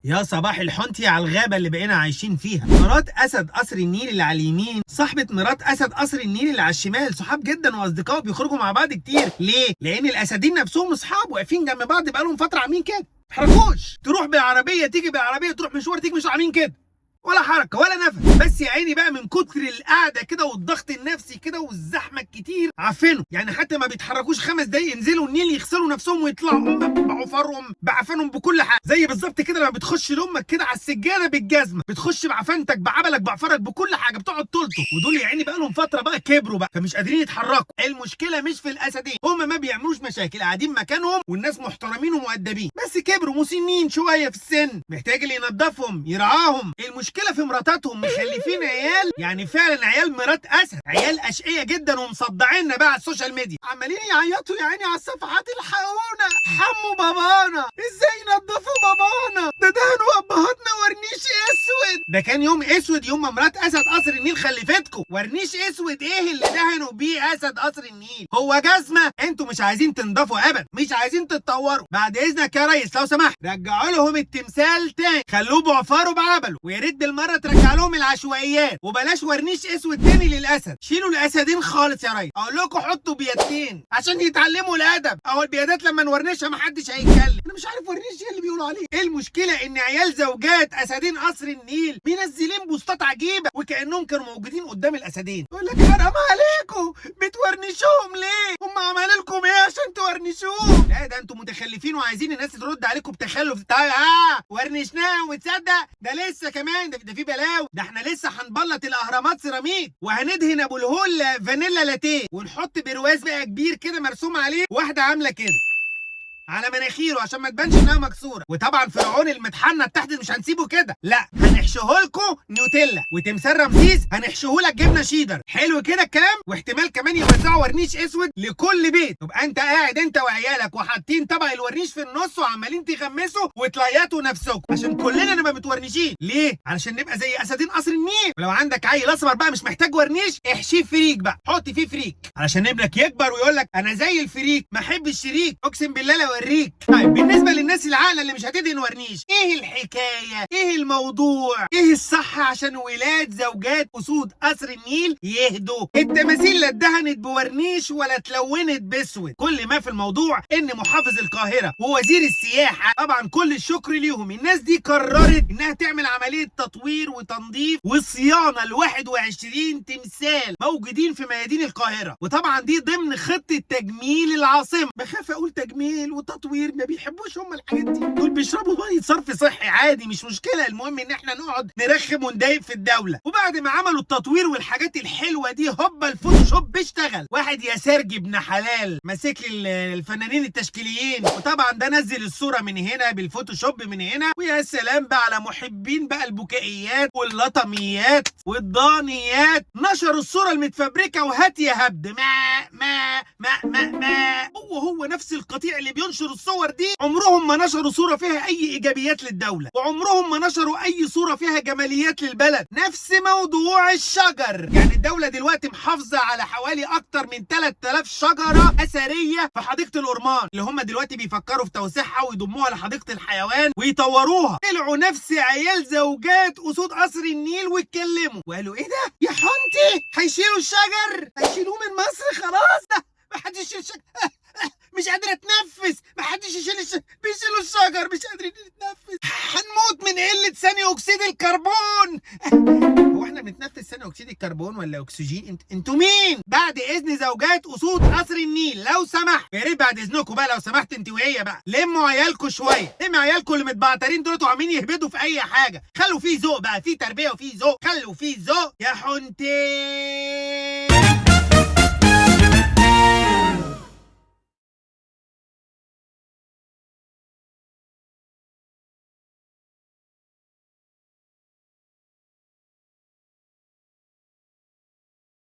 يا صباح الحنتي على الغابة اللي بقينا عايشين فيها. مرات أسد قصر النيل اللي على اليمين صاحبة مرات أسد قصر النيل اللي على الشمال، صحاب جدا وأصدقاء بيخرجوا مع بعض كتير. ليه؟ لأن الأسدين نفسهم أصحاب واقفين جنب بعض بقالهم فترة عاملين كده، متحركوش. تروح بالعربية تيجي بالعربية، تروح مشوار تيجي مش عاملين كده، ولا حركه ولا نفس. بس يا عيني بقى من كتر القعده كده والضغط النفسي كده والزحمه الكتير عفنوا، يعني حتى ما بيتحركوش 5 دقايق ينزلوا النيل يغسلوا نفسهم ويطلعوا بعفرهم بعفنهم بكل حاجه. زي بالظبط كده لما بتخش لامك كده على السجاده بالجزمه، بتخش بعفنتك بعبلك بعفرك بكل حاجه، بتقعد تلطف. ودول يا عيني بقى لهم فتره بقى كبروا بقى فمش قادرين يتحركوا. المشكله مش في الاسدين، هم ما بيعملوش مشاكل، قاعدين مكانهم والناس محترمين ومؤدبين، بس كبروا مسنين شويه في السن، محتاج اللي ينظفهم يرعاهم. المشكله في مراتاتهم، مخلفين عيال، يعني فعلا عيال مرات اسد، عيال اشقيه جدا ومصدعيننا بقى على السوشيال ميديا، عمالين يعيطوا يا عيني على الصفحات، الحقونا حموا بابانا، ازاي نضفوا بابانا، ده دهنوا ابهاتنا ورنيش اسود. ده كان يوم اسود يوم ما مرات اسد قصر النيل خلفتكم. ورنيش اسود ايه اللي دهنوا بيه اسد قصر النيل؟ هو جزمه؟ انتوا مش عايزين تنضفوا ابدا، مش عايزين تتطوروا. بعد اذنك يا ريس لو سمحت رجعوا لهم التمثال تاني، خلوه بعفاره بعبله، ويا ريت بالمره ترجع لهم العشوائيات، وبلاش ورنيش اسود تاني للاسد. شيلوا الاسدين خالص يا ريس، اقول لكم حطوا بيادتين عشان يتعلموا الادب. اهو البيادات لما نورنشها محدش هيتكلم. انا مش عارف ورنيش ايه اللي بيقولوا عليه. ايه المشكله ان عيال زوجات اسدين قصر النيل منزلين بوستات عجيبه وكانهم كانوا موجودين قدام الاسدين، يقول لك حرام عليكم بتورنشوهم ليه؟ هم عملوا لكم ايه عشان تورنشوهم؟ لا ده انتوا متخلفين وعايزين الناس ترد عليكم بتخلف. ورنشناهم وتصدق ده لسه كمان ده في بلاوي. ده احنا لسه هنبلط الاهرامات سيراميك، وهندهن ابو الهول فانيلا لاتيه، ونحط برواز بقى كبير كده مرسوم عليه واحده عامله كده على مناخيره عشان ما تبانش انها مكسوره. وطبعا فرعون المتحنط تحت مش هنسيبه كده، لا هنحشيه لكم نيوتيلا، وتمثال رمسيس هنحشيه لك جبنه شيدر. حلو كده الكلام. واحتمال كمان يوزعوا ورنيش اسود لكل بيت. تبقى انت قاعد انت وعيالك وحاطين طبق الورنيش في النص وعمالين تغمسوا وتليطوا نفسكم عشان كلنا نبقى متورنشين. ليه؟ علشان نبقى زي اسدين قصر النيل. ولو عندك عيل اسمر بقى مش محتاج ورنيش، احشيه فريك بقى، حط فيه فريك علشان ابنك يكبر ويقول لك انا زي الفريك ما احبش الشريك. اقسم بالله لو اوريك. طيب بالنسبه للناس العاقله اللي مش هتدهن ورنيش، ايه الحكايه؟ ايه الموضوع؟ ايه الصح عشان ولاد زوجات اسود قصر النيل يهدوا؟ التماثيل لا اتدهنت بورنيش ولا اتلونت باسود. كل ما في الموضوع ان محافظ القاهره ووزير السياحه، طبعا كل الشكر ليهم، الناس دي قررت انها تعمل عمليه تطوير وتنظيف وصيانه ل 21 تمثال موجودين في ميادين القاهره. وطبعا دي ضمن خطه تجميل العاصمه. بخاف اقول تجميل وتطوير، ما بيحبوش هم الحاجات دي، دول بيشربوا ميه صرف صحي عادي مش مشكله. المهم ان احنا نقعد نرخم ونضايق في الدوله. وبعد ما عملوا التطوير والحاجات الحلوه دي، هوبا الفوتوشوب بيشتغل. واحد يا سرج ابن حلال ماسك لي الفنانين التشكيليين، وطبعا ده نزل الصوره من هنا بالفوتوشوب من هنا. ويا سلام بقى على محبين بقى البكائيات واللطميات والضانيات، نشروا الصوره المتفبركه وهات يا هبد ما هو نفس القطيع اللي بينشر الصور دي عمرهم ما نشروا صورة فيها أي إيجابيات للدولة، وعمرهم ما نشروا أي صورة فيها جماليات للبلد. نفس موضوع الشجر، يعني الدولة دلوقتي محافظة على حوالي أكتر من 3000 شجرة أثرية في حديقة الأورمان، اللي هم دلوقتي بيفكروا في توسيعها ويضموها لحديقة الحيوان ويطوروها. طلعوا نفس عيال زوجات أسود قصر النيل واتكلموا وقالوا إيه ده؟ يا حنتي هيشيلوا الشجر؟ هيشيلوه من مصر خلاص؟ ده محدش يشيل الشجر، مش قادر اتنفس، محدش يشيل بيشيلوا الشجر مش قادرين نتنفس، هنموت من قله ثاني اكسيد الكربون. هو احنا بنتنفس ثاني اكسيد الكربون ولا اكسجين؟ انتوا مين؟ بعد اذن زوجات اسود قصر النيل لو سمحت، يا ريت بعد اذنكم بقى لو سمحت انت وهي بقى لموا عيالكم شويه، لموا عيالكم اللي متبعترين دول وعاملين يهبدوا في اي حاجه. خلوا فيه ذوق بقى، في تربيه وفي ذوق، خلوا فيه ذوق يا حنتي.